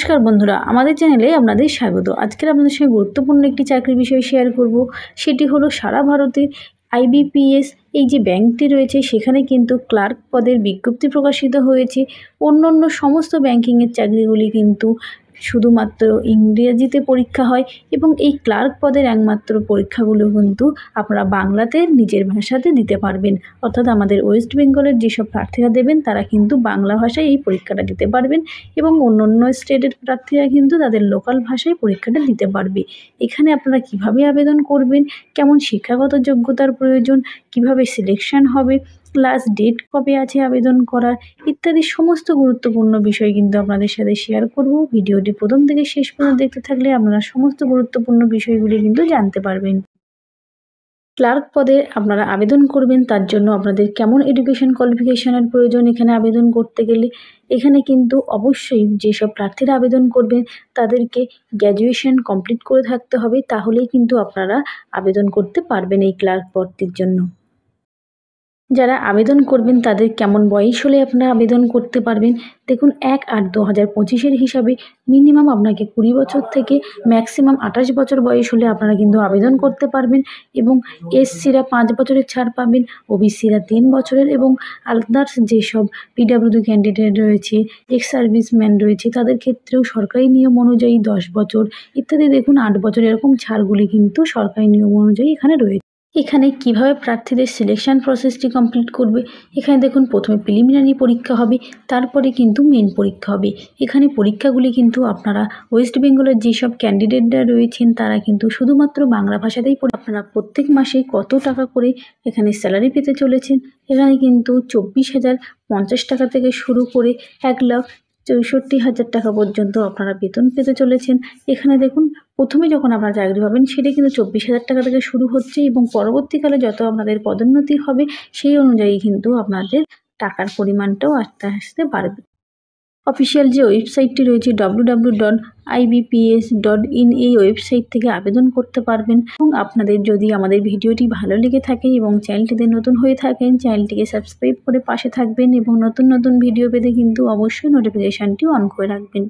নমস্কার বন্ধুরা, আমাদের চ্যানেলে আপনাদের স্বাগত। আজকের আপনাদের সঙ্গে গুরুত্বপূর্ণ একটি চাকরির বিষয় শেয়ার করব। সেটি হলো সারা ভারতে আইবিপিএস এই যে ব্যাংকটি রয়েছে সেখানে কিন্তু ক্লার্ক পদের বিজ্ঞপ্তি প্রকাশিত হয়েছে। অন্য সমস্ত ব্যাংকিংয়ের চাকরিগুলি কিন্তু শুধুমাত্র ইংরেজিতে পরীক্ষা হয় এবং এই ক্লার্ক পদের একমাত্র পরীক্ষাগুলো কিন্তু আপনারা বাংলাতে নিজের ভাষাতে দিতে পারবেন। অর্থাৎ আমাদের ওয়েস্ট বেঙ্গলের যেসব প্রার্থীরা দেবেন তারা কিন্তু বাংলা ভাষায় এই পরীক্ষাটা দিতে পারবেন এবং অন্য স্টেটের প্রার্থীরা কিন্তু তাদের লোকাল ভাষায় পরীক্ষাটা দিতে পারবে। এখানে আপনারা কিভাবে আবেদন করবেন, কেমন শিক্ষাগত যোগ্যতার প্রয়োজন, কিভাবে সিলেকশন হবে, লাস্ট ডেট কবে আছে আবেদন করার ইত্যাদি সমস্ত গুরুত্বপূর্ণ বিষয় কিন্তু আপনাদের সাথে শেয়ার করব। ভিডিওটি প্রথম থেকে শেষ পর্যন্ত দেখতে থাকলে আপনারা সমস্ত গুরুত্বপূর্ণ বিষয়গুলি কিন্তু জানতে পারবেন। ক্লার্ক পদে আপনারা আবেদন করবেন, তার জন্য আপনাদের কেমন এডুকেশন কোয়ালিফিকেশনের প্রয়োজন এখানে আবেদন করতে গেলে। এখানে কিন্তু অবশ্যই যেসব প্রার্থীরা আবেদন করবেন তাদেরকে গ্র্যাজুয়েশন কমপ্লিট করে থাকতে হবে, তাহলেই কিন্তু আপনারা আবেদন করতে পারবেন এই ক্লার্ক পদটির জন্য। যারা আবেদন করবেন তাদের কেমন বয়স হলে আপনারা আবেদন করতে পারবেন, দেখুন 1/8/2025 হিসাবে মিনিমাম আপনাকে 20 বছর থেকে ম্যাক্সিমাম 28 বছর বয়স হলে আপনারা কিন্তু আবেদন করতে পারবেন এবং এসসিরা 5 বছরের ছাড় পাবেন, ওবিসিরা 3 বছরের এবং আদার্স যেসব পিডাব্লিউডি ক্যান্ডিডেট রয়েছে, এক্স সার্ভিসম্যান রয়েছে তাদের ক্ষেত্রেও সরকারি নিয়ম অনুযায়ী 10 বছর ইত্যাদি দেখুন 8 বছর এরকম ছাড়গুলি কিন্তু সরকারি নিয়ম অনুযায়ী এখানে রয়েছে। এখানে কিভাবে প্রার্থীদের সিলেকশন প্রসেসটি কমপ্লিট করবে, এখানে দেখুন প্রথমে প্রিলিমিনারি পরীক্ষা হবে, তারপরে কিন্তু মেন পরীক্ষা হবে। এখানে পরীক্ষাগুলি কিন্তু আপনারা ওয়েস্ট বেঙ্গলের যেসব ক্যান্ডিডেটরা রয়েছেন তারা কিন্তু শুধুমাত্র বাংলা ভাষাতেই আপনারা প্রত্যেক মাসে কত টাকা করে এখানে স্যালারি পেতে চলেছেন। এখানে কিন্তু 24,050 টাকা থেকে শুরু করে 1,64,000 টাকা পর্যন্ত আপনারা বেতন পেতে চলেছেন। এখানে দেখুন প্রথমে যখন আপনারা চাকরি পাবেন সেটা কিন্তু 24,000 টাকা থেকে শুরু হচ্ছে এবং পরবর্তীকালে যত আপনাদের পদোন্নতি হবে সেই অনুযায়ী কিন্তু আপনাদের টাকার পরিমাণটাও আস্তে আস্তে বাড়বে। অফিসিয়াল যে ওয়েবসাইটটি রয়েছে www.ibps.in এই ওয়েবসাইট থেকে আবেদন করতে পারবেন এবং আপনাদের যদি আমাদের ভিডিওটি ভালো লেগে থাকে এবং চ্যানেলটিতে নতুন হয়ে থাকেন চ্যানেলটিকে সাবস্ক্রাইব করে পাশে থাকবেন এবং নতুন ভিডিও পেতে কিন্তু অবশ্যই নোটিফিকেশানটি অন করে রাখবেন।